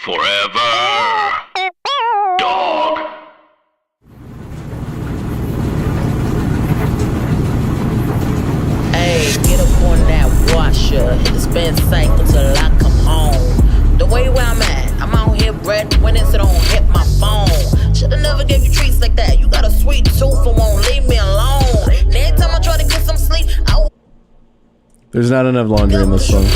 Forever. Dog. Hey, get up on that washer. Hit the spin cycle till I come home. The way where I'm at, I'm out here breadwinning, so don't hit my phone. Shoulda never gave you treats like that. You got a sweet tooth and won't leave me alone. And every time I try to get some sleep, There's not enough laundry in this song.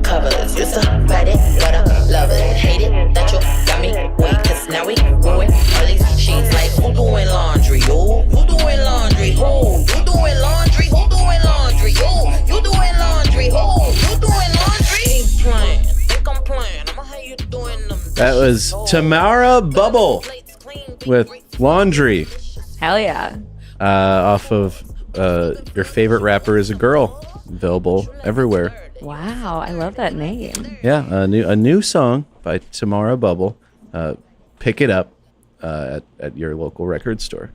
Covers. Used to fight it, but I love it. Hate it that you got me weak, cause now we ruin all these sheets. Like, who doing laundry? Who doing laundry? Who? You doing laundry? Who doing laundry? You doing laundry? Who? You doing laundry? Keep playing. Think I'm playing. I'ma have you doing them. That was Tamara Bubble with Laundry. Hell yeah. Off of Your Favorite Rapper is a Girl. Available everywhere. Wow, I love that name. Yeah, a new song by Tamara Bubble. Pick it up at your local record store.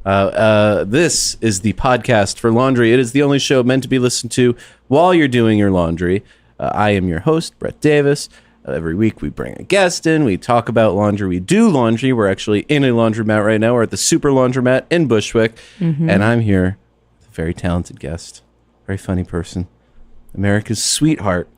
This is the podcast for laundry. It is the only show meant to be listened to while you're doing your laundry. I am your host, Brett Davis. Every week we bring a guest in. We talk about laundry. We do laundry. We're actually in a laundromat right now. We're at the Super Laundromat in Bushwick. Mm-hmm. And I'm here with a very talented guest, very funny person, America's sweetheart,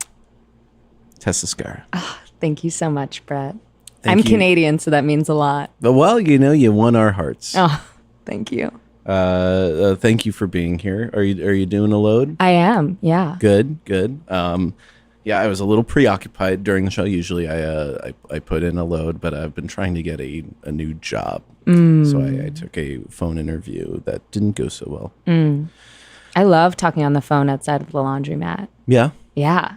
Tessa Skara. Oh, thank you so much, Brett. Thank I'm you. Canadian, so that means a lot. Well, you won our hearts. Oh, thank you. Thank you for being here. Are you doing a load? I am, yeah. Good. Yeah, I was a little preoccupied during the show. Usually I put in a load, but I've been trying to get a new job. So I took a phone interview that didn't go so well. I love talking on the phone outside of the laundromat. Yeah? Yeah.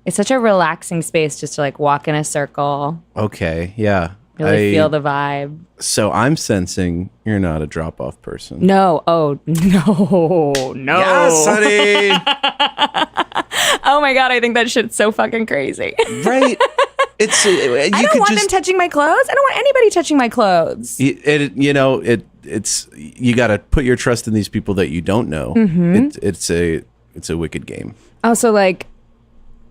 It's such a relaxing space just to like walk in a circle, Okay, yeah. really feel the vibe. So I'm sensing you're not a drop-off person. No. Oh, no. Yes, honey! Oh my God, I think that shit's so fucking crazy. Right? It's I don't want them touching my clothes. I don't want anybody touching my clothes. It's you got to put your trust in these people that you don't know. Mm-hmm. It's a wicked game. Also, like,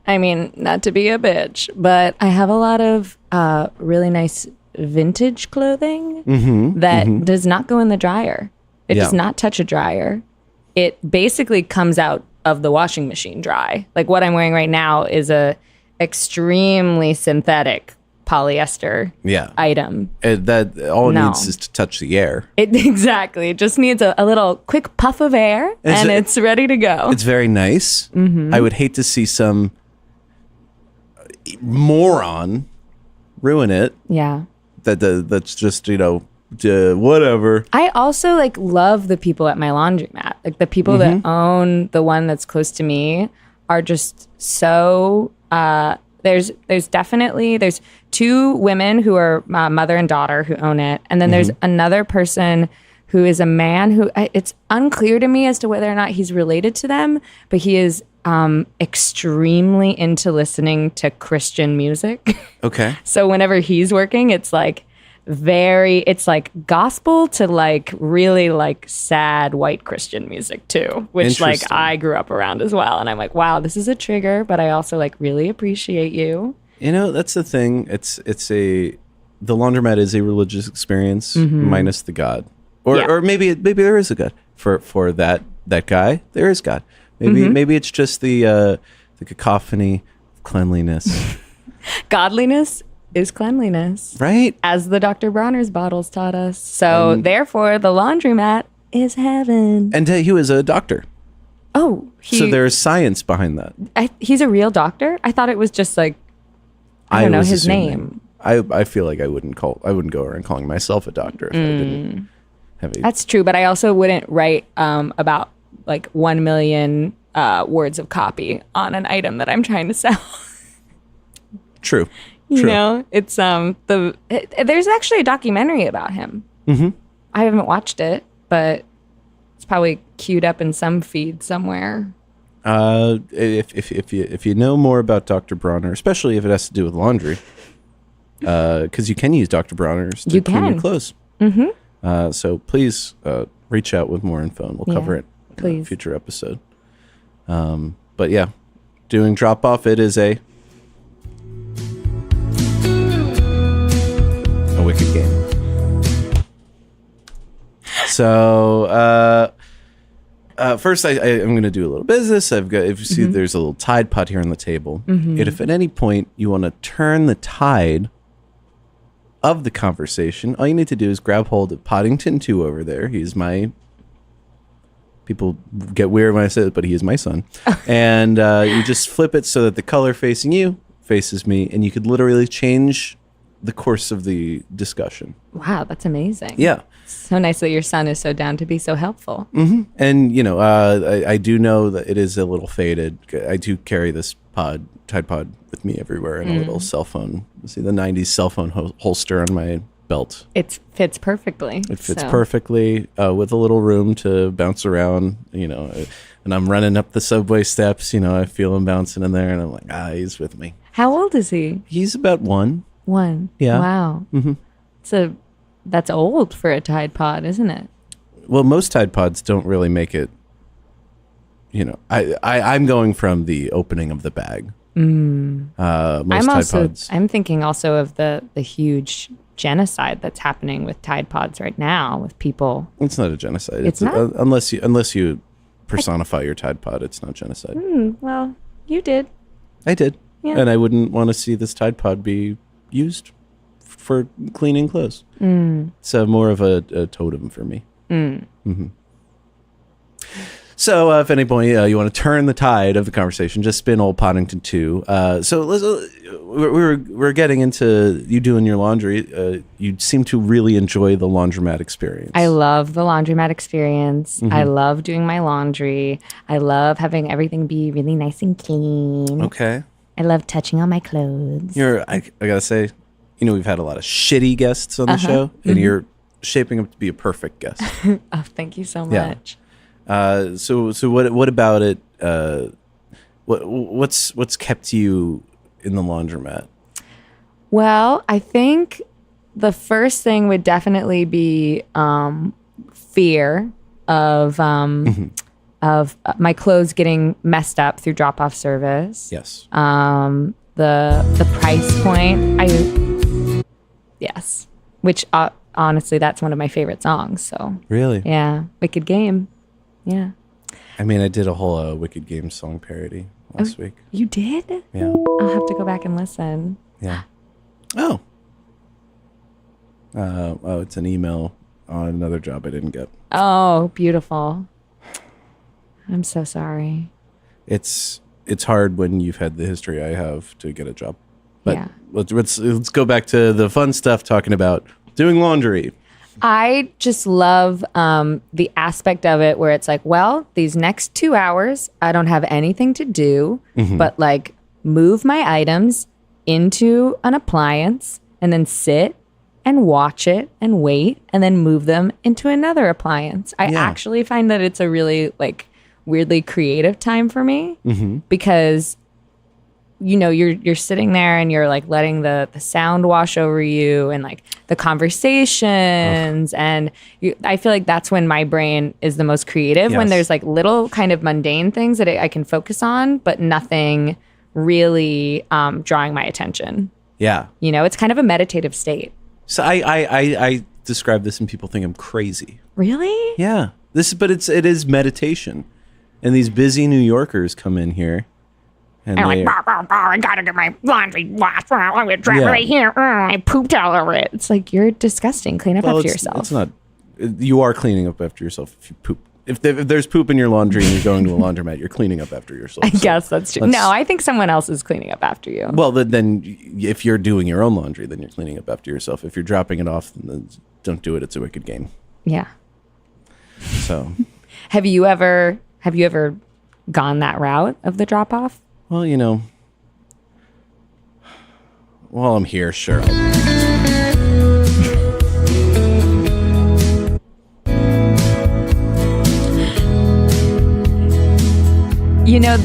I mean, not to be a bitch, but I have a lot of really nice vintage clothing that does not go in the dryer. It does not touch a dryer. It basically comes out of the washing machine dry. Like what I'm wearing right now is a extremely synthetic polyester item. That all it needs is to touch the air. Exactly. It just needs a little quick puff of air and it's ready to go. It's very nice. Mm-hmm. I would hate to see some moron ruin it. Yeah. That's just, whatever. I also like love the people at my laundromat. Like the people that own the one that's close to me are just so there's two women who are mother and daughter who own it, and then there's another person who is a man who it's unclear to me as to whether or not he's related to them, but he is extremely into listening to Christian music. Okay. So whenever he's working, it's like gospel to like really like sad white Christian music too, which like I grew up around as well. And I'm like, wow, this is a trigger, but I also like really appreciate you. That's the thing. The laundromat is a religious experience minus the God, or maybe there is a God for that guy. There is God. Maybe it's just the cacophony of cleanliness. Godliness is cleanliness, right? As the Dr. Bronner's bottles taught us. So therefore, the laundromat is heaven. And he was a doctor. Oh, so there's science behind that. He's a real doctor. I thought it was just like I don't know his name. I feel like I wouldn't go around calling myself a doctor if I didn't have a. That's true, but I also wouldn't write about like 1 million words of copy on an item that I'm trying to sell. True. You know, it's there's actually a documentary about him. Mm-hmm. I haven't watched it, but it's probably queued up in some feed somewhere. If you know more about Dr. Bronner, especially if it has to do with laundry, because you can use Dr. Bronner's to clean your clothes. Mm-hmm. So please reach out with more info, and we'll cover it in a future episode. But yeah, doing drop off, it is a So first, I'm going to do a little business. If you see, there's a little Tide Pod here on the table. And if at any point you want to turn the tide of the conversation, all you need to do is grab hold of Poddington 2 over there. He's my... People get weird when I say it, but he is my son. And you just flip it so that the color facing you faces me, and you could literally change the course of the discussion. Wow, that's amazing. Yeah. So nice that your son is so down to be so helpful. And, I do know that it is a little faded. I do carry this Tide Pod with me everywhere in a little cell phone. See the 90s cell phone holster on my belt. It fits perfectly. It fits perfectly with a little room to bounce around, and I'm running up the subway steps, I feel him bouncing in there, and I'm like, he's with me. How old is he? He's about 1. 1. Yeah. Wow. So that's old for a Tide Pod, isn't it? Well, most Tide Pods don't really make it, I'm going from the opening of the bag. Most Tide Pods. I'm thinking also of the huge genocide that's happening with Tide Pods right now with people. It's not a genocide. It's not? Unless you personify your Tide Pod, it's not genocide. Well, you did. I did. Yeah. And I wouldn't want to see this Tide Pod be used for cleaning clothes. It's more of a totem for me. So if at any point you want to turn the tide of the conversation, just spin old Poddington 2. So we're getting into you doing your laundry. You seem to really enjoy the laundromat experience. I love the laundromat experience. I love doing my laundry. I love having everything be really nice and clean. Okay. I love touching on my clothes. I gotta say, we've had a lot of shitty guests on the show, and you're shaping up to be a perfect guest. Oh, thank you so much. So what about it? What's kept you in the laundromat? Well, I think the first thing would definitely be fear of my clothes getting messed up through drop-off service. Yes. The price point. Yes. Which honestly, that's one of my favorite songs. So really, yeah, Wicked Game. Yeah. I mean, I did a whole Wicked Game song parody last week. You did? Yeah. I'll have to go back and listen. Yeah. Oh. It's an email on another job I didn't get. Oh, beautiful. I'm so sorry. It's hard when you've had the history I have to get a job. But yeah. Let's go back to the fun stuff, talking about doing laundry. I just love the aspect of it where it's like, well, these next 2 hours, I don't have anything to do but move my items into an appliance and then sit and watch it and wait and then move them into another appliance. I actually find that it's a really weirdly creative time for me because you're sitting there and you're letting the sound wash over you and the conversations and I feel like that's when my brain is the most creative, when there's little kind of mundane things that I can focus on but nothing really drawing my attention. Yeah. It's kind of a meditative state. So I describe this and people think I'm crazy. Really? Yeah. It is meditation. And these busy New Yorkers come in here and I'm I gotta get my laundry washed. I'm gonna drop it right here. I pooped all over it. It's you're disgusting. Clean up after yourself. It's not. You are cleaning up after yourself if you poop. If there's poop in your laundry and you're going to a laundromat, you're cleaning up after yourself. I guess that's true. No, I think someone else is cleaning up after you. Well, then if you're doing your own laundry, then you're cleaning up after yourself. If you're dropping it off, then don't do it. It's a wicked game. Yeah. So, have you ever gone that route of the drop off? Well, while I'm here, sure.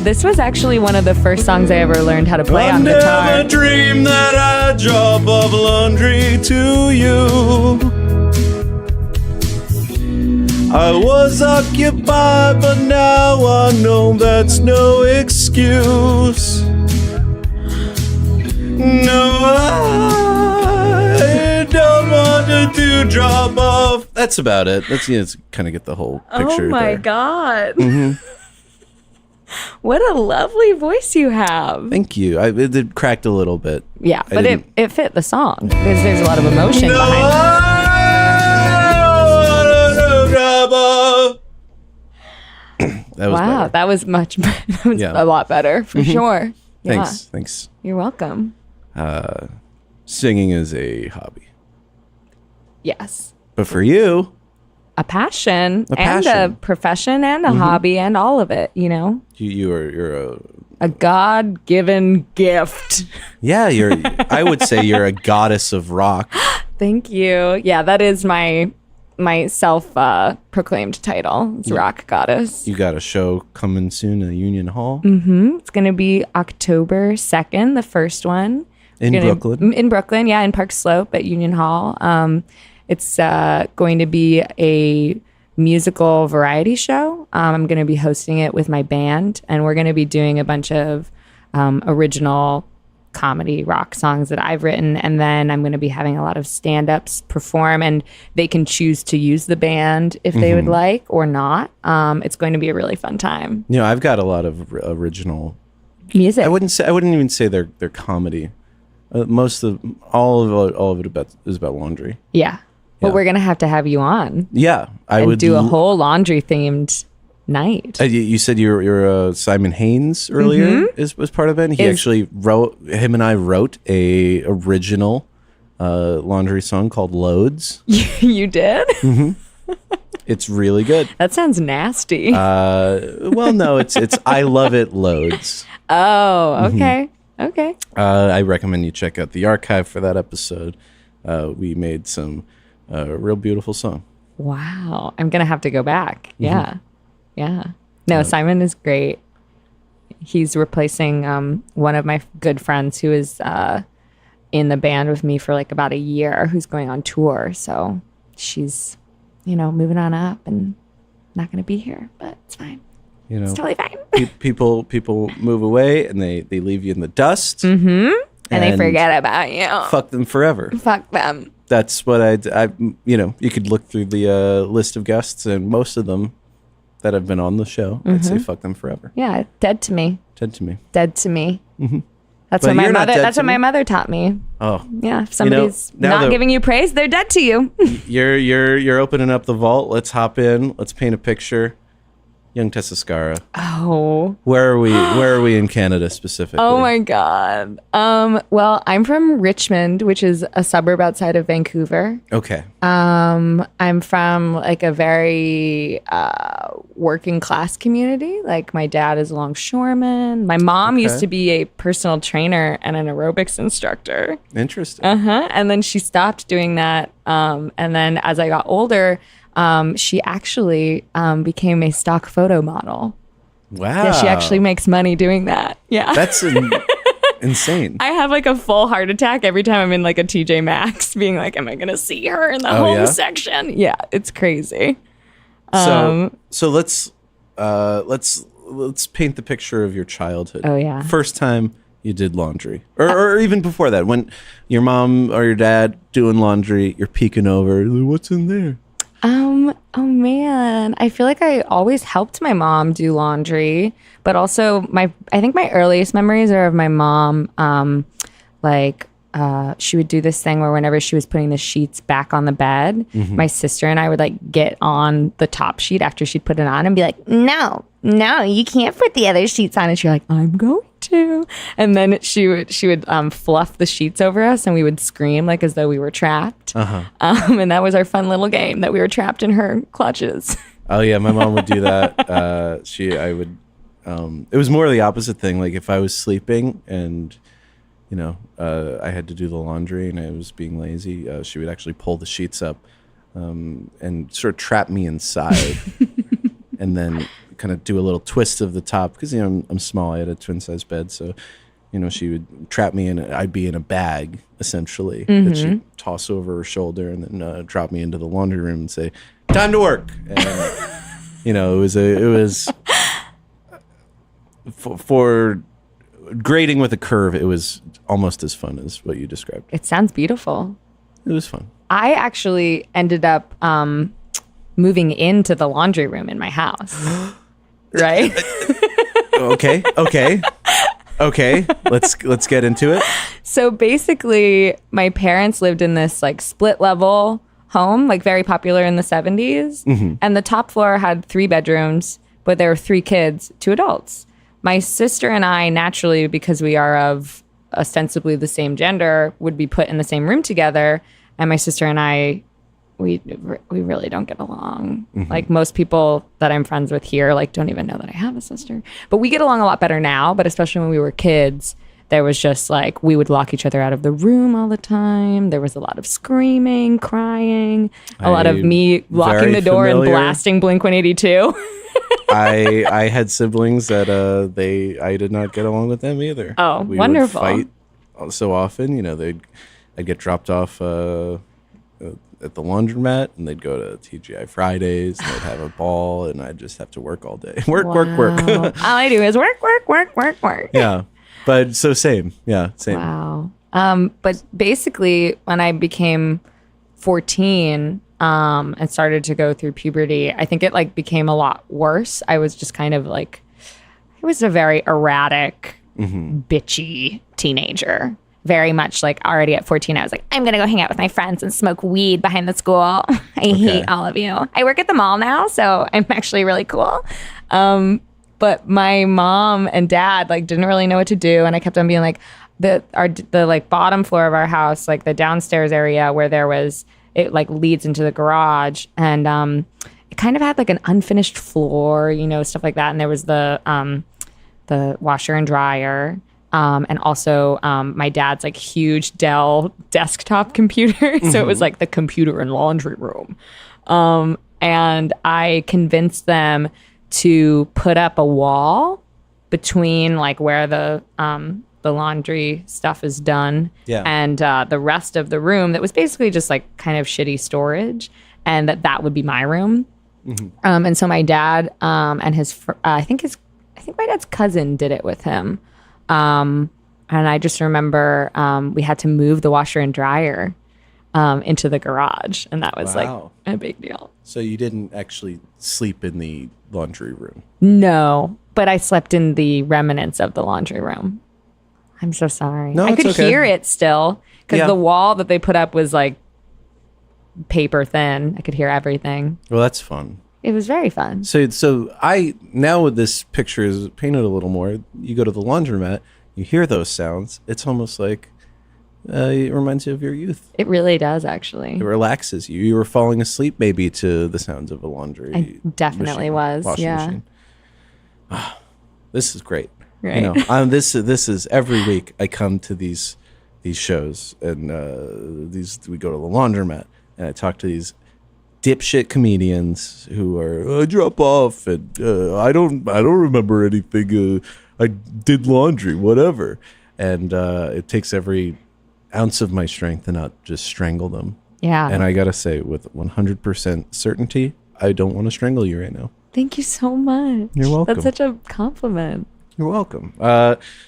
This was actually one of the first songs I ever learned how to play on guitar. I never dreamed that I'd drop off laundry to you. I was occupied, but now I know that's no excuse. No, I don't want to drop off That's about it. Let's kind of get the whole picture. Oh my there. God. Mm-hmm. What a lovely voice you have. Thank you. It cracked a little bit. Yeah, but it fit the song because there's a lot of emotion behind it. That was better. that was much better. That was a lot better for sure. Yeah. Thanks. You're welcome. Singing is a hobby. Yes. But for you, A passion and passion. a profession and a hobby and all of it, you know? you're A God-given gift. I would say you're a goddess of rock. Thank you. Yeah, that is my self proclaimed title. It's Rock Goddess. You got a show coming soon at Union Hall. It's going to be October 2nd, the first one. In Brooklyn? In Brooklyn, yeah, in Park Slope at Union Hall. It's going to be a musical variety show. I'm going to be hosting it with my band, and we're going to be doing a bunch of original comedy rock songs that I've written, and then I'm going to be having a lot of stand-ups perform, and they can choose to use the band if they would like or not. It's going to be a really fun time. You know, I've got a lot of original Music. I wouldn't even say they're comedy. All of it is about laundry. Yeah. But Yeah. we're going to have you on. Yeah, I and would do a whole laundry themed night. You said you're Simon Haynes earlier was part of it. He actually him and I wrote a original laundry song called Loads. You did? It's really good. That sounds nasty. Well, no, it's I Love It Loads. Oh, okay. Okay. I recommend you check out the archive for that episode. We made some real beautiful song. Wow. I'm going to have to go back. Yeah. Yeah. No, Simon is great. He's replacing one of my good friends who is in the band with me for like about a year, who's going on tour. So she's, moving on up and not going to be here, but it's fine. It's totally fine. People move away and they leave you in the dust. And they forget about you. Fuck them forever. Fuck them. That's what I you could look through the list of guests, and most of them that have been on the show, I'd say fuck them forever. Yeah, dead to me. Dead to me. Dead to me. That's But what my you're not mother. dead That's to what my me? mother taught me. Oh, Yeah, if somebody's now not that- giving you praise, they're dead to you. you're opening up the vault. Let's hop in. Let's paint a picture. Young Tessa Skara. Oh. Where are we? Where are we in Canada specifically? Oh my God. Well, I'm from Richmond, which is a suburb outside of Vancouver. Okay. I'm from like a very working class community. Like my dad is a longshoreman. My mom used to be a personal trainer and an aerobics instructor. Interesting. And then she stopped doing that. And then as I got older, she actually became a stock photo model. Wow. Yeah, she actually makes money doing that. Yeah. That's insane. I have like a full heart attack every time I'm in like a TJ Maxx being like, am I going to see her in the Oh, home yeah? section? Yeah, it's crazy. So let's paint the picture of your childhood. Oh, yeah. First time you did laundry, or even before that, when your mom or your dad doing laundry, you're peeking over. What's in there? Oh man, I feel like I always helped my mom do laundry, but also I think my earliest memories are of my mom, she would do this thing where whenever she was putting the sheets back on the bed, my sister and I would like get on the top sheet after she'd put it on and be like, no, you can't put the other sheets on. And she's like, I'm going to. And then she would fluff the sheets over us and we would scream like as though we were trapped. And that was our fun little game, that we were trapped in her clutches. Oh yeah, my mom would do that. It was more the opposite thing. Like if I was sleeping and I had to do the laundry and I was being lazy, she would actually pull the sheets up and sort of trap me inside, and then kind of do a little twist of the top because I'm small. I had a twin size bed, so she would trap me in. I'd be in a bag essentially that she'd toss over her shoulder and then drop me into the laundry room and say, "Time to work." And it was for grading with a curve. It was almost as fun as what you described. It sounds beautiful. It was fun. I actually ended up moving into the laundry room in my house. Right? Okay. Let's get into it. So basically, my parents lived in this like split level home, like very popular in the 70s. Mm-hmm. And the top floor had 3 bedrooms, but there were 3 kids, 2 adults. My sister and I, naturally, because we are of ostensibly the same gender, would be put in the same room together. And my sister and I, we really don't get along. Mm-hmm. Like most people that I'm friends with here, like don't even know that I have a sister. But we get along a lot better now. But especially when we were kids, there was just like, we would lock each other out of the room all the time. There was a lot of screaming, crying, a lot of me locking the door and blasting Blink-182. I had siblings that I did not get along with them either. Oh, we wonderful. Would fight so often, you know, I'd get dropped off at the laundromat, and they'd go to TGI Fridays, and they'd have a ball, and I'd just have to work all day. Work. All I do is work. Yeah. But so same. Yeah, same. Wow. But basically, when I became 14 and started to go through puberty, I think it like became a lot worse. I was just kind of like, I was a very erratic, bitchy teenager. Very much like already at 14, I was like, I'm going to go hang out with my friends and smoke weed behind the school. I hate all of you. I work at the mall now, so I'm actually really cool. But my mom and dad like didn't really know what to do. And I kept on being like, the like bottom floor of our house, like the downstairs area where there was, it like leads into the garage. And it kind of had like an unfinished floor, you know, stuff like that. And there was the washer and dryer. And also my dad's like huge Dell desktop computer. So it was like the computer and laundry room. And I convinced them to put up a wall between like where the laundry stuff is done and the rest of the room that was basically just like kind of shitty storage, and that would be my room. And so my dad and I think my dad's cousin did it with him. And I just remember we had to move the washer and dryer into the garage, and that was like a big deal. So you didn't actually sleep in the laundry room? No, but I slept in the remnants of the laundry room. I'm so sorry. No, I could hear it still because the wall that they put up was like paper thin. I could hear everything. Well, that's fun. It was very fun. So I now with this picture is painted a little more. You go to the laundromat, you hear those sounds. It's almost like it reminds you of your youth. It really does, actually. It relaxes you. You were falling asleep maybe to the sounds of a laundry. I definitely was. Washing yeah. machine. This is great. Right. You know, this is every week I come to these shows, and we go to the laundromat, and I talk to these dipshit comedians who are drop off, and I don't remember anything. I did laundry, whatever, and it takes every ounce of my strength to not just strangle them. Yeah. And I gotta say, with 100% certainty, I don't want to strangle you right now. Thank you so much. You're welcome. That's such a compliment. You're welcome.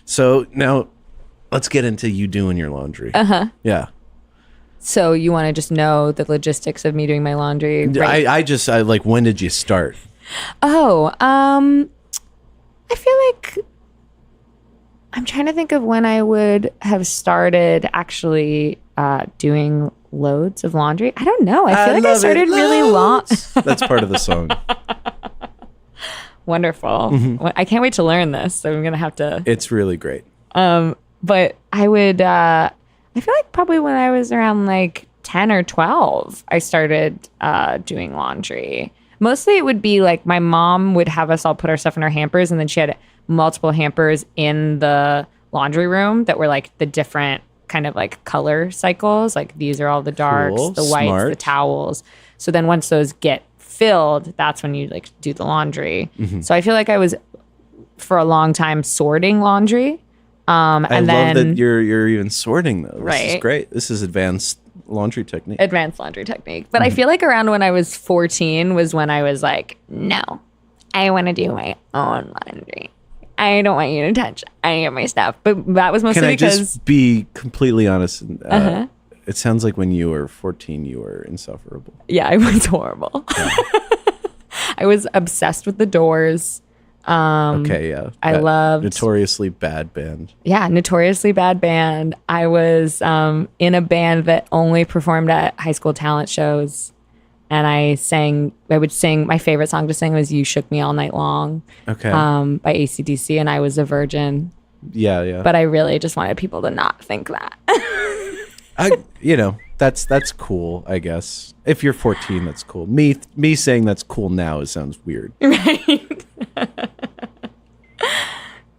So now let's get into you doing your laundry. Yeah. So you want to just know the logistics of me doing my laundry? Right? I like, when did you start? Oh, I feel like I'm trying to think of when I would have started actually doing loads of laundry. I don't know. I feel like I started really long. That's part of the song. Wonderful. Well, I can't wait to learn this. So I'm going to have to. It's really great. But I would, I feel like probably when I was around like 10 or 12, I started doing laundry. Mostly it would be like my mom would have us all put our stuff in our hampers, and then she had multiple hampers in the laundry room that were like the different kind of like color cycles. Like these are all the darks, Cool. the whites, Smart. the towels. So then once those get filled, that's when you like do the laundry. So I feel like I was for a long time sorting laundry. I love that you're even sorting though. This Right. is great. This is advanced laundry technique. But I feel like around when I was 14 was when I was like, no, I want to do my own laundry. I don't want you to touch any of my stuff. But that was mostly Can I because just be completely honest? It sounds like when you were 14, you were insufferable. Yeah, I was horrible. Yeah. I was obsessed with the Doors. Okay, yeah. I loved Notoriously Bad Band. Yeah, notoriously bad band. I was in a band that only performed at high school talent shows, and I would sing. My favorite song to sing was "You Shook Me All Night Long," Okay. by AC/DC, and I was a virgin. Yeah, yeah. But I really just wanted people to not think that. That's cool, I guess. If you're 14, that's cool. Me saying that's cool now sounds weird. Right.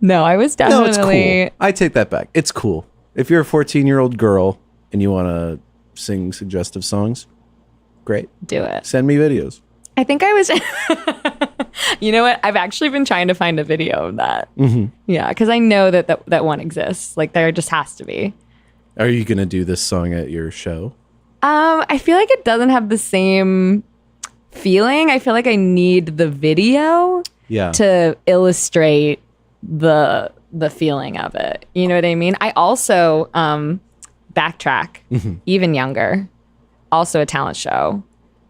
No, I was definitely. No, it's cool. I take that back. It's cool. If you're a 14-year-old girl and you want to sing suggestive songs, great. Do it. Send me videos. I think I was. You know what? I've actually been trying to find a video of that. Mm-hmm. Yeah, because I know that one exists. Like there just has to be. Are you gonna do this song at your show? I feel like it doesn't have the same feeling. I feel like I need the video to illustrate the feeling of it. You know what I mean? I also backtrack, even younger, also a talent show.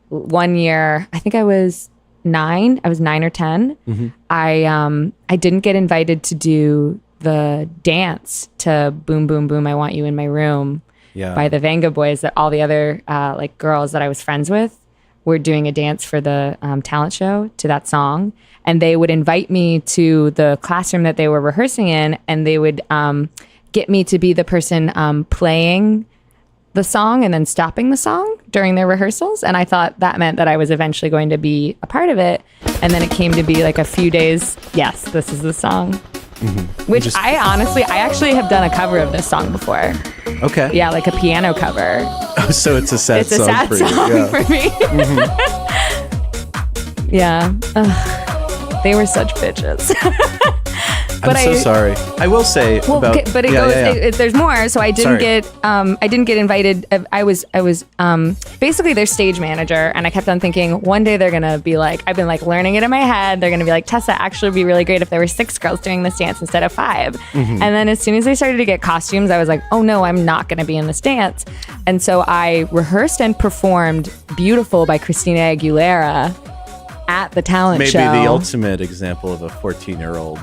One year, I think I was 9 or 10. I didn't get invited to do the dance to Boom Boom Boom I Want You in My Room by the Venga Boys, that all the other like girls that I was friends with were doing a dance for the talent show to that song. And they would invite me to the classroom that they were rehearsing in, and they would get me to be the person playing the song and then stopping the song during their rehearsals. And I thought that meant that I was eventually going to be a part of it. And then it came to be like a few days, yes, this is the song. Which I actually have done a cover of this song before. Okay. Yeah, like a piano cover. Oh, so it's a sad song for you. For me. Yeah. They were such bitches. I'm so sorry. I will say but it goes. There's more. So I didn't get invited. I was basically their stage manager, and I kept on thinking one day they're gonna be like, I've been like learning it in my head. They're gonna be like, Tessa, actually would be really great if there were 6 girls doing this dance instead of 5. And then as soon as they started to get costumes, I was like, oh no, I'm not gonna be in this dance. And so I rehearsed and performed "Beautiful" by Christina Aguilera at the talent show. Maybe the ultimate example of a 14-year-old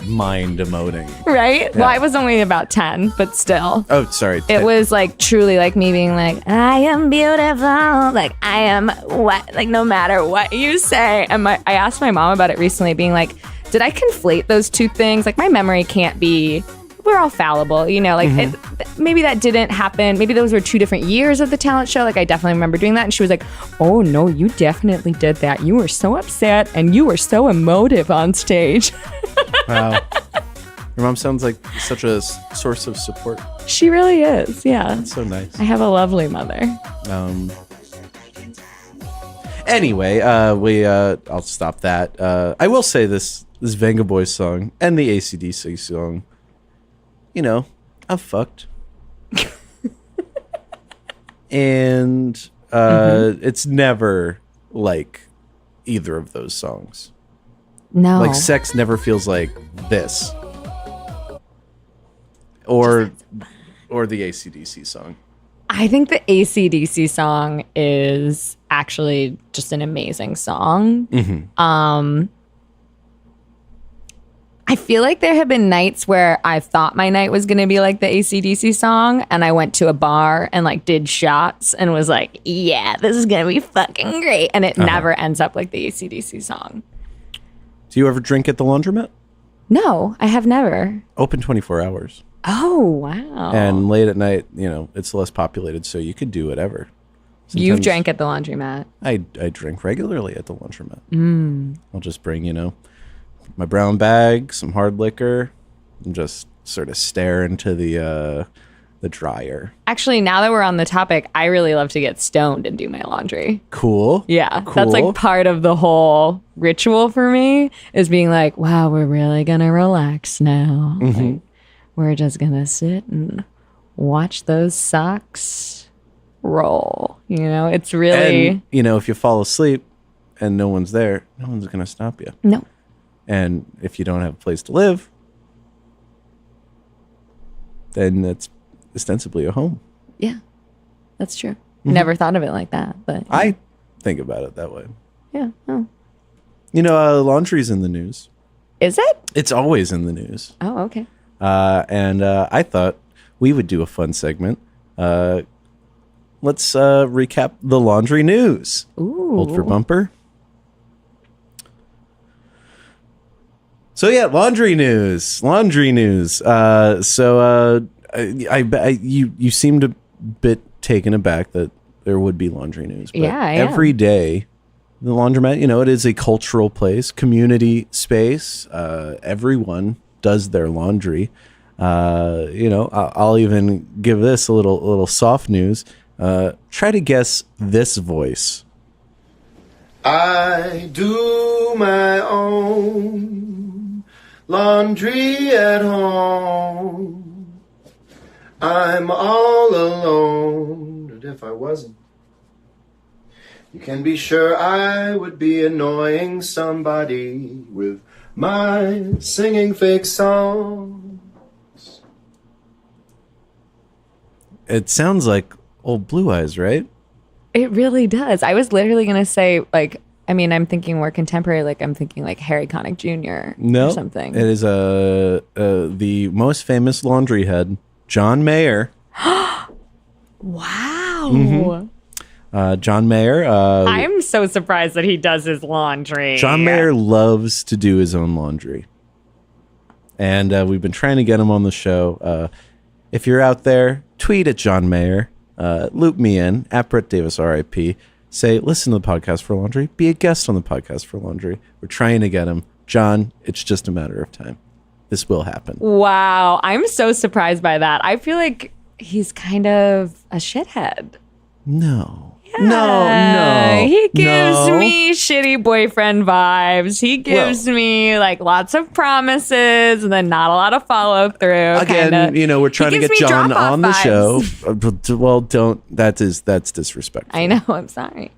mind emoting. Right? Yeah. Well, I was only about 10, but still. Oh, sorry. It was like truly like me being like, I am beautiful. Like I am what? Like no matter what you say. And I asked my mom about it recently, being like, did I conflate those two things? Like my memory can't be, we're all fallible, you know, like maybe that didn't happen. Maybe those were 2 different years of the talent show. Like I definitely remember doing that. And she was like, oh no, you definitely did that. You were so upset and you were so emotive on stage. Wow. Your mom sounds like such a source of support. She really is. Yeah. That's so nice. I have a lovely mother. Anyway, I'll stop that. I will say this Venga Boys song and the AC/DC song, you know, I'm fucked. And it's never like either of those songs. No. Like sex never feels like this. Or the AC/DC song. I think the AC/DC song is actually just an amazing song. I feel like there have been nights where I thought my night was going to be like the AC/DC song, and I went to a bar and like did shots and was like, yeah, this is going to be fucking great. And it never ends up like the AC/DC song. Do you ever drink at the Laundromat? No, I have never. Open 24 hours. Oh, wow. And late at night, you know, it's less populated, so you could do whatever. You've drank at the Laundromat. I drink regularly at the Laundromat. I'll just bring, you know, my brown bag, some hard liquor, and just sort of stare into the dryer. Actually, now that we're on the topic, I really love to get stoned and do my laundry. Cool. Yeah, cool. That's like part of the whole ritual for me, is being like, wow, we're really gonna relax now. Like, we're just gonna sit and watch those socks roll. You know, it's really... And, you know, if you fall asleep and no one's there, no one's gonna stop you. No. And if you don't have a place to live, then that's ostensibly a home. Yeah, that's true. Never thought of it like that, but I think about it that way. yeah. Oh. Laundry's in the news. Is it? It's always in the news. Oh, okay. And I thought we would do a fun segment. Let's recap the laundry news. Ooh. Hold for bumper. So yeah, laundry news. You seemed a bit taken aback that there would be laundry news. But Yeah, I am. every day, the laundromat, it is a cultural place, community space. Everyone does their laundry. I'll even give this a little soft news. Try to guess this voice. I do my own laundry at home. I'm all alone, and if I wasn't, you can be sure I would be annoying somebody with my singing fake songs. It sounds like old Blue Eyes, right? It really does. I was literally going to say, I'm thinking more contemporary. I'm thinking Harry Connick Jr. No, or something. It is the most famous laundry head, John Mayer. Wow. John Mayer. I'm so surprised that he does his laundry. John Mayer loves to do his own laundry. And we've been trying to get him on the show. If you're out there, tweet at John Mayer. Loop me in, at Brett Davis, RIP. Say, listen to the podcast for laundry. Be a guest on the podcast for laundry. We're trying to get him. John, it's just a matter of time. This will happen. Wow. I'm so surprised by that. I feel like he's kind of a shithead. No. Yeah. No. He gives me shitty boyfriend vibes. He gives me lots of promises and then not a lot of follow through. Again, we're trying to get John on the show. vibes. Well, don't. That's disrespectful. I know. I'm sorry.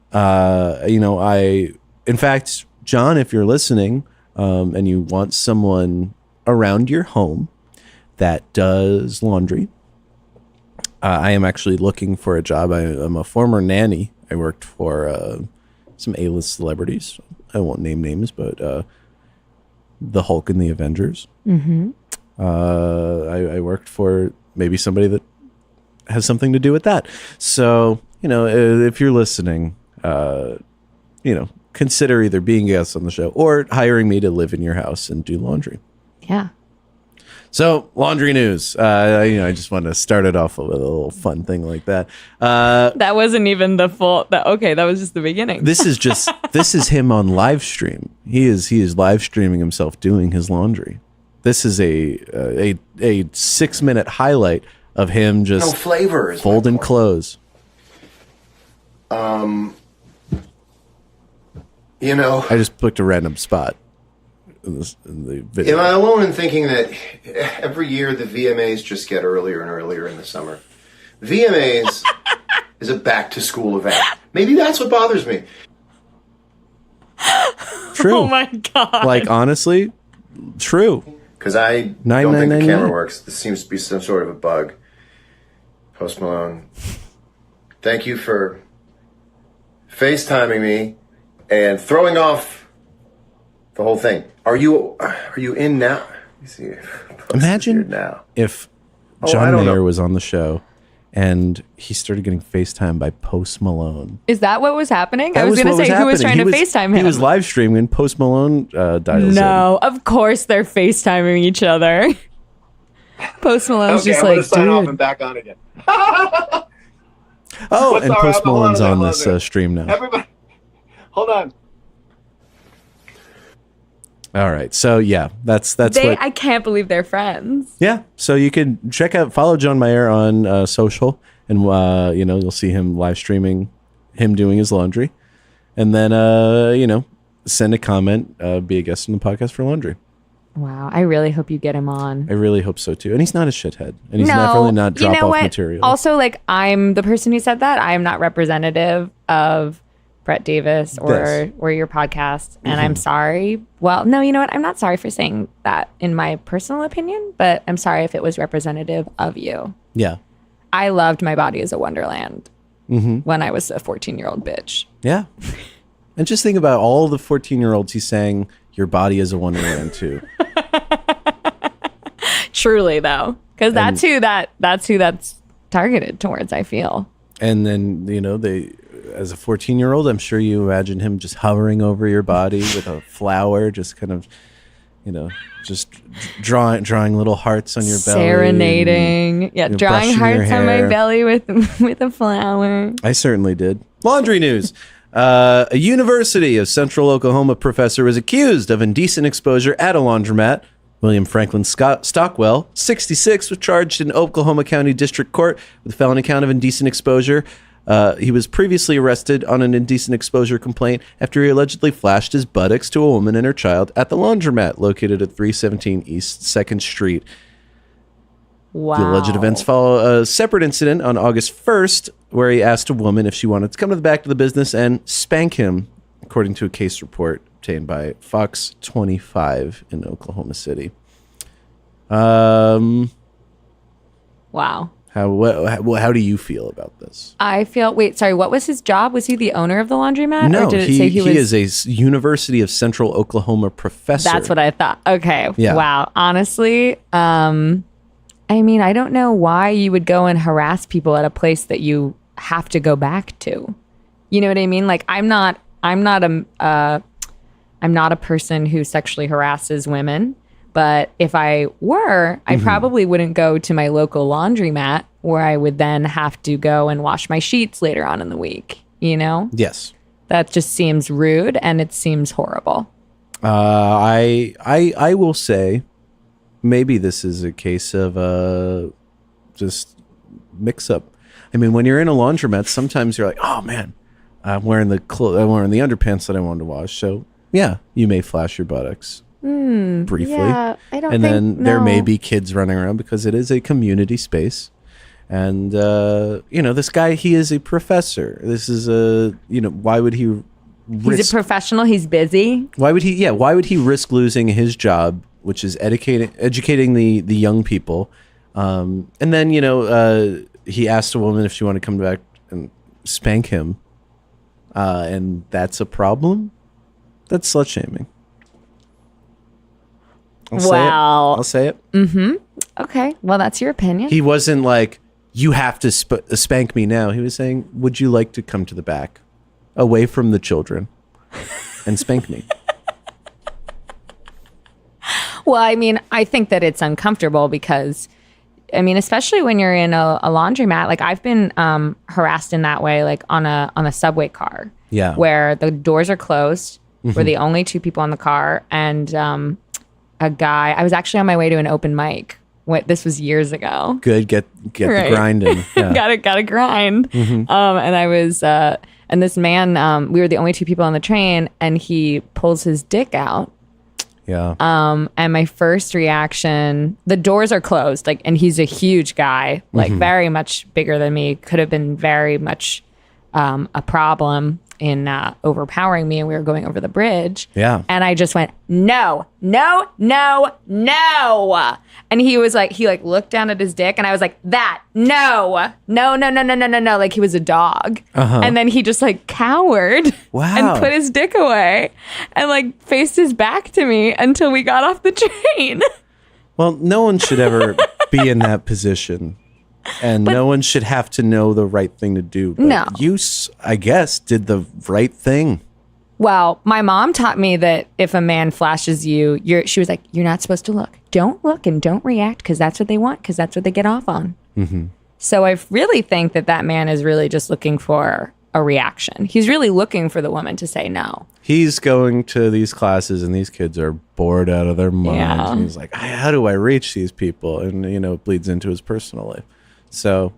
In fact, John, if you're listening, and you want someone around your home that does laundry, I am actually looking for a job. I'm a former nanny. I worked for some A-list celebrities. I won't name names, but the Hulk and the Avengers. Mm-hmm. I worked for maybe somebody that has something to do with that. So, if you're listening, consider either being a guest on the show or hiring me to live in your house and do laundry. Yeah. So, laundry news. I just wanted to start it off with a little fun thing like that. That wasn't even the full. That was just the beginning. This is him on live stream. He is live streaming himself doing his laundry. This is a 6-minute highlight of him just flavor is folding clothes. I just picked a random spot in the video. Am I alone in thinking that every year the VMAs just get earlier and earlier in the summer? VMAs is a back to school event. Maybe that's what bothers me. True. Oh my God. Honestly, true. Because I don't think the camera works. This seems to be some sort of a bug. Post Malone, thank you for FaceTiming me and throwing off the whole thing. Are you in now? Let me see. Imagine now. if I John don't Mayer know. was on the show and he started getting FaceTime by Post Malone. Is that what was happening? That I was going to say, who was trying to FaceTime him? He was live streaming. Post Malone dials No, of course they're FaceTiming each other. Post Malone's just I'm gonna sign off dude. and back on again. Oh, What's and our- Post hold on a Malone's minute, on hold on a this minute. stream now. Everybody, hold on. All right, so yeah, that's what. I can't believe they're friends. Yeah, so you can follow John Mayer on social, and you'll see him live streaming him doing his laundry, and then send a comment, be a guest on the podcast for laundry. Wow, I really hope you get him on. I really hope so too. And he's not a shithead, and he's definitely not drop off material. Also, I'm the person who said that. I am not representative of Brett Davis or your podcast, and I'm sorry. Well, no, you know what? I'm not sorry for saying that in my personal opinion, but I'm sorry if it was representative of you. Yeah. I loved My Body is a Wonderland when I was a 14-year-old bitch. Yeah. And just think about all the 14-year-olds he sang Your Body is a Wonderland to. Truly, though, because that's who that's targeted towards, I feel. And then, they, as a 14-year-old, I'm sure you imagine him just hovering over your body with a flower, just kind of, just drawing little hearts on your belly. Serenading. Yeah, drawing hearts on my belly with a flower. I certainly did. Laundry news. A University of Central Oklahoma professor was accused of indecent exposure at a laundromat. William Franklin Stockwell, 66, was charged in Oklahoma County District Court with a felony count of indecent exposure. He was previously arrested on an indecent exposure complaint after he allegedly flashed his buttocks to a woman and her child at the laundromat located at 317 East 2nd Street. Wow. The alleged events follow a separate incident on August 1st where he asked a woman if she wanted to come to the back of the business and spank him, according to a case report obtained by Fox 25 in Oklahoma City. Wow. How do you feel about this? I feel. Wait, sorry. What was his job? Was he the owner of the laundromat? No, or did it say he was? Is a University of Central Oklahoma professor. That's what I thought. Okay. Yeah. Wow. Honestly, I mean, I don't know why you would go and harass people at a place that you have to go back to. You know what I mean? Like, I'm not a person who sexually harasses women. But if I were, I probably wouldn't go to my local laundromat where I would then have to go and wash my sheets later on in the week. Yes. That just seems rude and it seems horrible. I will say, maybe this is a case of just mix up. I mean, when you're in a laundromat, sometimes you're like, oh man, I'm wearing the underpants that I wanted to wash. So yeah, you may flash your buttocks briefly. Yeah, I don't and think, then there may be kids running around because it is a community space. And, this guy, he is a professor. This is why would he risk... He's a professional. He's busy. Why would he risk losing his job, which is educating the young people? And then, he asked a woman if she wanted to come back and spank him. And that's a problem? That's slut shaming. I'll say it. Okay. Well, that's your opinion. He wasn't like, you have to spank me now. He was saying, would you like to come to the back, away from the children, and spank me? Well, I mean, I think that it's uncomfortable because, I mean, especially when you're in a laundromat, like I've been harassed in that way, like on a subway car. Yeah. Where the doors are closed. We're the only two people in the car. And a guy, I was actually on my way to an open mic. This was years ago. Good. Get Right. the grind in. Yeah. gotta grind. And I was, and this man, we were the only two people on the train, and he pulls his dick out. Yeah. And my first reaction, the doors are closed, like, and he's a huge guy, like very much bigger than me, could have been very much a problem in overpowering me, and we were going over the bridge. Yeah. And I just went, no. And he was like, he looked down at his dick, and I was like, no. Like he was a dog. And then he just cowered. Wow. And put his dick away and faced his back to me until we got off the train. Well, no one should ever be in that position. And no one should have to know the right thing to do. But No. you, I guess, did the right thing. Well, my mom taught me that if a man flashes you, she was like, you're not supposed to look. Don't look and don't react because that's what they want, because that's what they get off on. So I really think that man is really just looking for a reaction. He's really looking for the woman to say no. He's going to these classes and these kids are bored out of their minds. Yeah. And he's like, how do I reach these people? And, it bleeds into his personal life. So,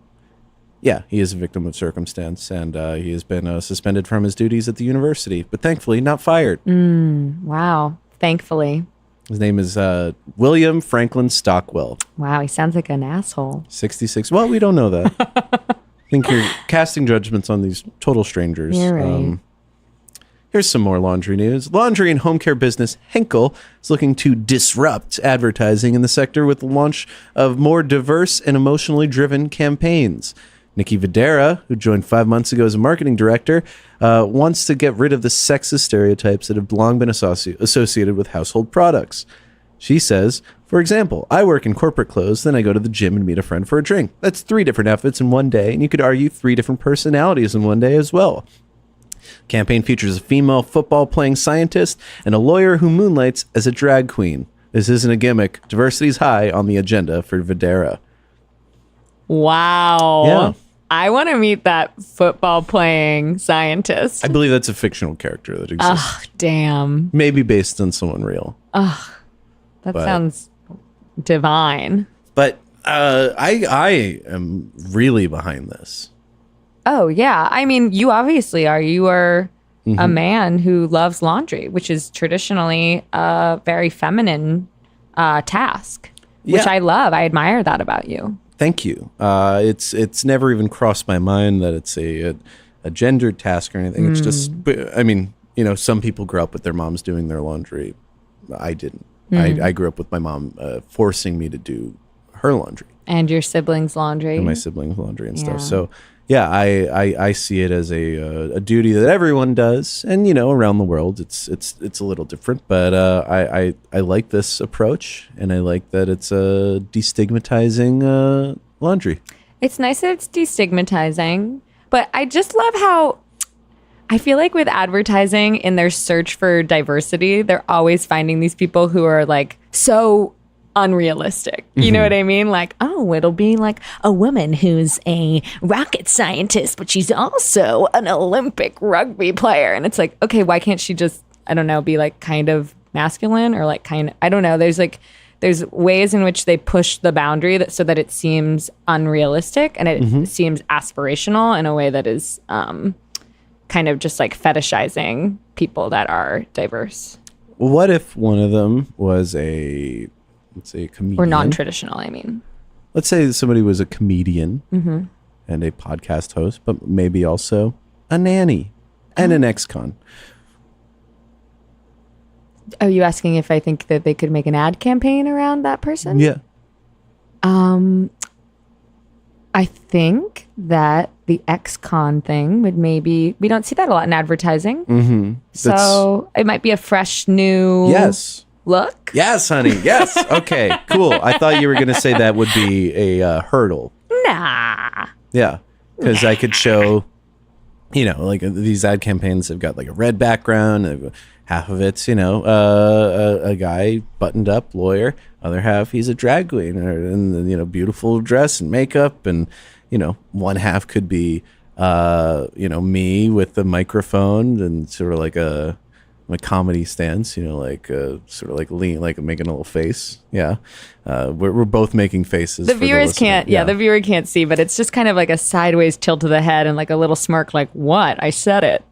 yeah, he is a victim of circumstance, and he has been suspended from his duties at the university, but thankfully not fired. Wow. Thankfully. His name is William Franklin Stockwell. Wow. He sounds like an asshole. 66. Well, we don't know that. I think you're casting judgments on these total strangers. You're right. Here's some more laundry news. Laundry and home care business Henkel is looking to disrupt advertising in the sector with the launch of more diverse and emotionally driven campaigns. Nikki Videra, who joined 5 months ago as a marketing director, wants to get rid of the sexist stereotypes that have long been associated with household products. She says, for example, I work in corporate clothes, then I go to the gym and meet a friend for a drink. That's 3 different outfits in one day, and you could argue 3 different personalities in one day as well. Campaign features a female football-playing scientist and a lawyer who moonlights as a drag queen. This isn't a gimmick. Diversity's high on the agenda for Videra. Wow. Yeah. I want to meet that football-playing scientist. I believe that's a fictional character that exists. Ugh, damn. Maybe based on someone real. That sounds divine. But I am really behind this. Oh, yeah. I mean, you obviously are. You are a man who loves laundry, which is traditionally a very feminine task, which Yeah. I love. I admire that about you. Thank you. It's never even crossed my mind that it's a gendered task or anything. It's just, I mean, you know, some people grew up with their moms doing their laundry. I didn't. I grew up with my mom forcing me to do her laundry. And your siblings' laundry. And my siblings' laundry and Yeah. stuff. So, yeah, I see it as a duty that everyone does, and you know, around the world, it's a little different. But I like this approach, and I like that it's destigmatizing laundry. It's nice that it's destigmatizing, but I just love how I feel like with advertising in their search for diversity, they're always finding these people who are like so unrealistic. You know what I mean? Like, oh, it'll be like a woman who's a rocket scientist, but she's also an Olympic rugby player. And it's like, okay, why can't she just, I don't know, be like kind of masculine or like kind of, I don't know. There's ways in which they push the boundary so that it seems unrealistic and it seems aspirational in a way that is kind of just like fetishizing people that are diverse. What if one of them was let's say a comedian? Or non-traditional, I mean. Let's say somebody was a comedian and a podcast host, but maybe also a nanny and an ex-con. Are you asking if I think that they could make an ad campaign around that person? Yeah. I think that the ex-con thing would maybe, we don't see that a lot in advertising. So it might be a fresh new look. Yes, honey. Yes. Okay, cool. I thought you were going to say that would be a hurdle. Nah. Yeah, because I could show, you know, like these ad campaigns have got like a red background. Half of it's, you know, a guy buttoned up lawyer. Other half, he's a drag queen, and you know, beautiful dress and makeup, and you know, one half could be, you know, me with the microphone and sort of like a comedy stance, you know, like sort of like lean, like making a little face. Yeah, we're both making faces. The viewers can't. Yeah, the viewer can't see, but it's just kind of like a sideways tilt of the head and like a little smirk, like what? I said it.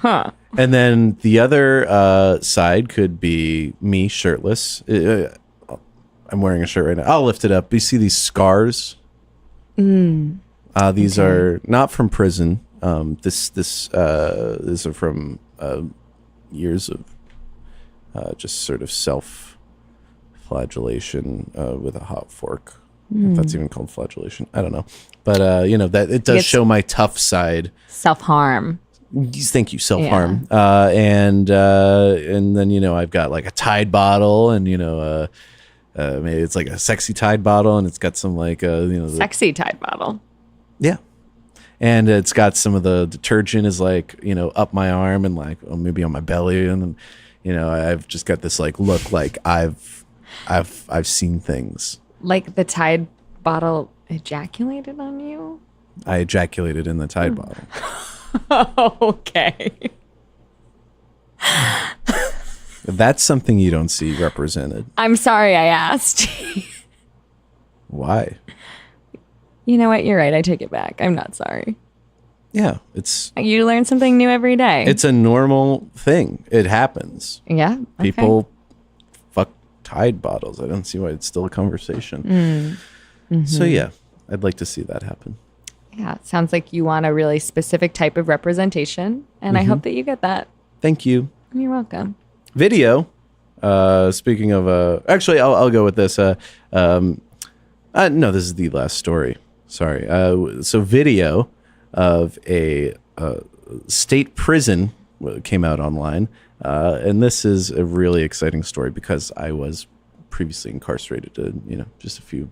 Huh. And then the other side could be me shirtless. I'm wearing a shirt right now. I'll lift it up. You see these scars? These are not from prison. These are from years of just sort of self-flagellation with a hot fork. If that's even called flagellation, I don't know. But you know, that it does show my tough side. Self-harm. Thank you, self-harm. And then, you know, I've got like a Tide bottle, and you know, maybe it's like a sexy Tide bottle, and it's got some like you know, Sexy Tide bottle. Yeah. And it's got some of the detergent is like, you know, up my arm and like, oh, maybe on my belly, and then, you know, I've just got this like look like I've seen things. Like the Tide bottle ejaculated on you? I ejaculated in the Tide bottle. Okay. That's something you don't see represented. I'm sorry I asked. Why? You know what? You're right. I take it back. I'm not sorry. Yeah, it's You learn something new every day. it's a normal thing. It happens. Yeah. Okay. People fuck Tide bottles. I don't see why it's still a conversation. So yeah, I'd like to see that happen. Yeah. It sounds like you want a really specific type of representation, and I hope that you get that. Thank you. You're welcome. Video. Speaking of, actually, I'll go with this. No, this is the last story. Sorry. So video of a state prison came out online. And this is a really exciting story because I was previously incarcerated, just a few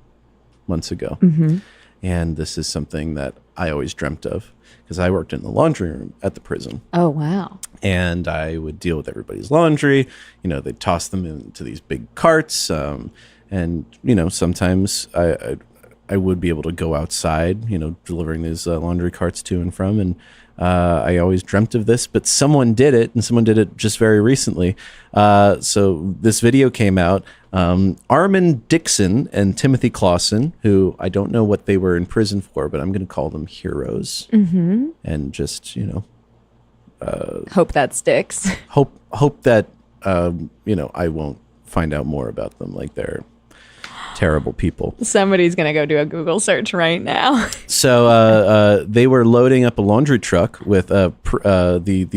months ago. Mm-hmm. And this is something that I always dreamt of because I worked in the laundry room at the prison. Oh, wow. And I would deal with everybody's laundry. They'd toss them into these big carts. Sometimes I would be able to go outside, delivering these laundry carts to and from. And I always dreamt of this, but someone did it, and someone did it just very recently. So this video came out. Armin Dixon and Timothy Clausen, who I don't know what they were in prison for, but I'm going to call them heroes. Mm-hmm. And just, hope that sticks. Hope that, I won't find out more about them. Like they're terrible people. Somebody's going to go do a Google search right now. So they were loading up a laundry truck with the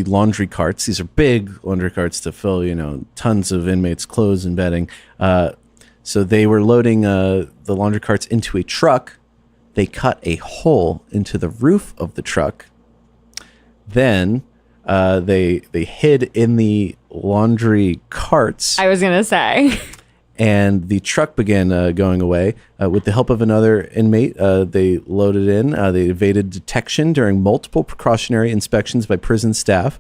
laundry carts. These are big laundry carts to fill, tons of inmates' clothes and bedding. So they were loading the laundry carts into a truck. They cut a hole into the roof of the truck. Then they hid in the laundry carts. I was going to say. And the truck began going away. With the help of another inmate, they loaded in. They evaded detection during multiple precautionary inspections by prison staff.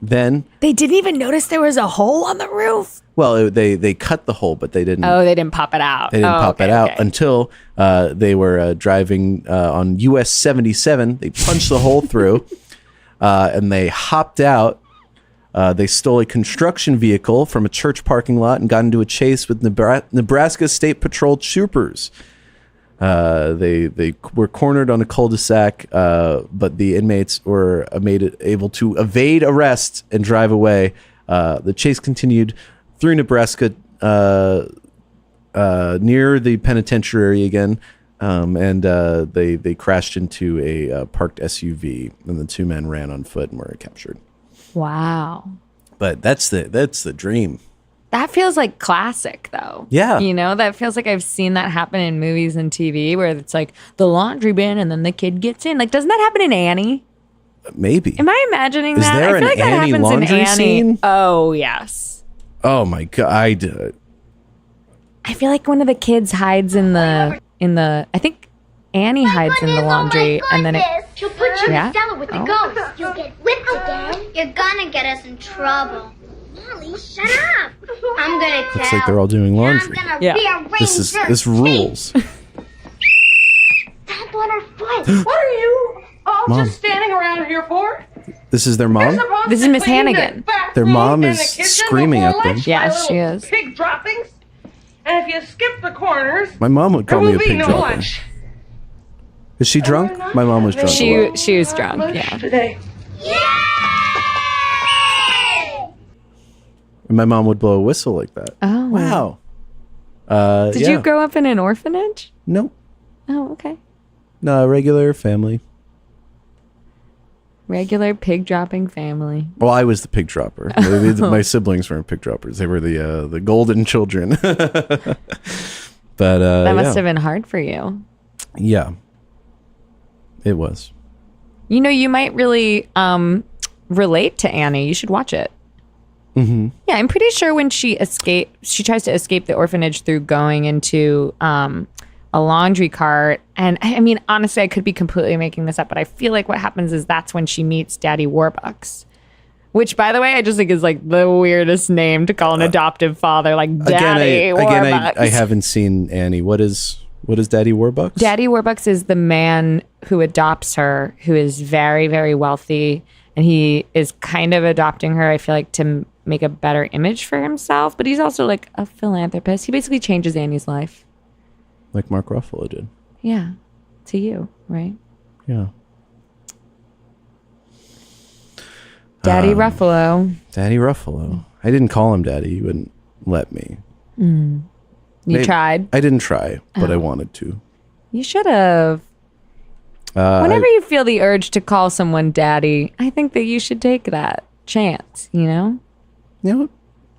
Then they didn't even notice there was a hole on the roof. Well, they cut the hole, but they didn't. Oh, they didn't pop it out. They didn't pop it out until they were driving on US 77. They punched the hole through, and they hopped out. They stole a construction vehicle from a church parking lot and got into a chase with Nebraska State Patrol troopers. They were cornered on a cul-de-sac, but the inmates were able to evade arrest and drive away. The chase continued through Nebraska near the penitentiary again, and they crashed into a parked SUV, and the two men ran on foot and were captured. Wow. But that's the dream. That feels like classic, though. Yeah. That feels like I've seen that happen in movies and TV where it's like the laundry bin and then the kid gets in. Like, doesn't that happen in Annie? Maybe. Am I imagining Is that? there I feel an like that Annie happens laundry in Annie. scene? Oh, yes. Oh my God. I feel like one of the kids hides in the I think Annie hides in the laundry and then She'll put you in Yeah? a cellar with the ghost. You'll get whipped again. You're gonna get us in trouble. Molly, shut up. I'm gonna tell. Looks like they're all doing laundry. I'm gonna Yeah. rearrange This rules. Step on her foot. What are you all Mom. just standing around here for? This is their mom? This is Miss Hannigan. Their mom is screaming at them. Yeah, she is. Pig droppings. And if you skip the corners, My mom would call there me will a be pig no dropper. lunch. Is she drunk? My mom was drunk. a lot. She was drunk, yeah. Today. Yay! And my mom would blow a whistle like that. Oh. Wow. Did yeah. you grow up in an orphanage? No. Oh, okay. No, regular family. Regular pig dropping family. Well, I was the pig dropper. My siblings weren't pig droppers. They were the golden children. But That must have been hard for you. Yeah. It was. You might really relate to Annie. You should watch it. Mm-hmm. Yeah, I'm pretty sure when she tries to escape the orphanage through going into a laundry cart. And I mean, honestly, I could be completely making this up, but I feel like what happens is that's when she meets Daddy Warbucks. Which, by the way, I just think is like the weirdest name to call an adoptive father, like Daddy Warbucks. I haven't seen Annie. What is Daddy Warbucks? Daddy Warbucks is the man who adopts her, who is very, very wealthy, and he is kind of adopting her, I feel like, to make a better image for himself, but he's also like a philanthropist. He basically changes Annie's life. Like Mark Ruffalo did. Yeah. To you, right? Yeah. Daddy Ruffalo. Daddy Ruffalo. I didn't call him Daddy. He wouldn't let me. You tried. I didn't try, but I wanted to. You should have. Whenever you feel the urge to call someone daddy, I think that you should take that. chance, you know? You know what?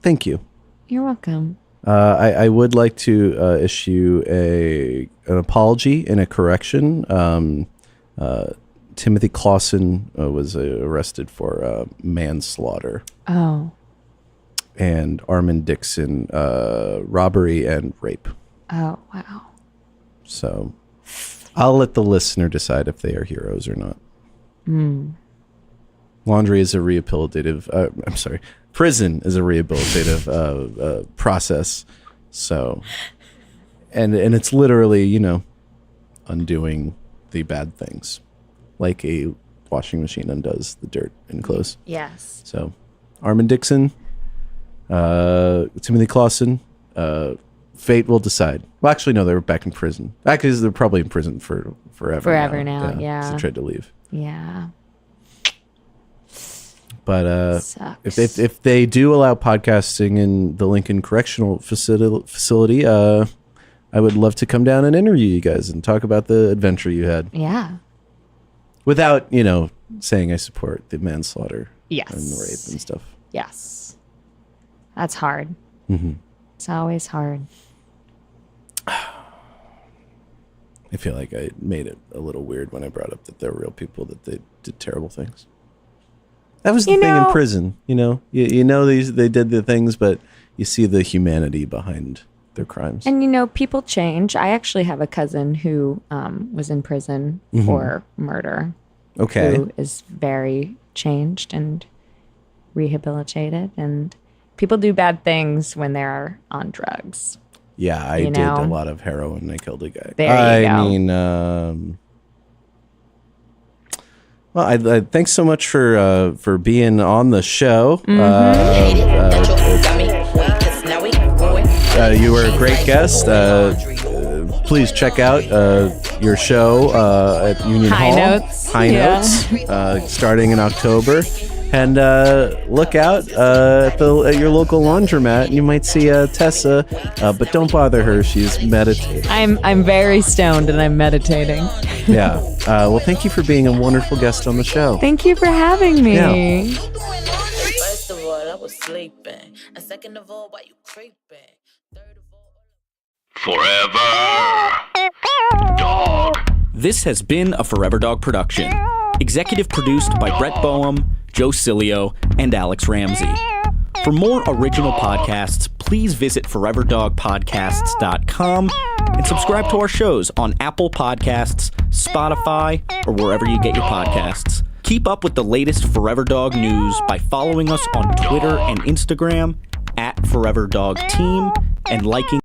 Thank you. You're welcome. I would like to issue an apology and a correction. Timothy Clausen was arrested for manslaughter. Oh. And Armin Dixon, robbery and rape. Oh, wow. So I'll let the listener decide if they are heroes or not. Laundry is a rehabilitative, prison is a rehabilitative process. So, and it's literally, you know, undoing the bad things, like a washing machine undoes the dirt and clothes. Yes. So, Armin Dixon, Timothy Clausen, fate will decide. Well, actually, no, they were back in prison. Actually, they're probably in prison forever. Forever now, yeah. 'Cause they tried to leave. Yeah. But Sucks. if they do allow podcasting in the Lincoln Correctional Facility, I would love to come down and interview you guys and talk about the adventure you had. Yeah. Without, you know, saying I support the manslaughter Yes. and the rape and stuff. Yes. That's hard. Mm-hmm. It's always hard. I feel like I made it a little weird when I brought up that they're real people, that they did terrible things. That was the thing in prison, you know. You know they did the things, but you see the humanity behind their crimes. And, you know, people change. I actually have a cousin who was in prison for murder. Okay. Who is very changed and rehabilitated. And people do bad things when they're on drugs. Yeah, I did a lot of heroin. I killed a guy. There you go. I mean, well, I thanks so much for being on the show. You were a great guest. Please check out your show at Union Hall. High Notes, starting in October. And look out at your local laundromat. You might see Tessa, but don't bother her. She's meditating. I'm very stoned and I'm meditating. Yeah. Well, thank you for being a wonderful guest on the show. Thank you for having me. Yeah. First of all, I was sleeping. And second of all, why you creeping? Third of all... Forever Dog. This has been a Forever Dog production. Executive produced by Brett Boehm, Joe Cilio, and Alex Ramsey. For more original podcasts, please visit foreverdogpodcasts.com and subscribe to our shows on Apple Podcasts, Spotify, or wherever you get your podcasts. Keep up with the latest Forever Dog news by following us on Twitter and Instagram @ForeverDogTeam and liking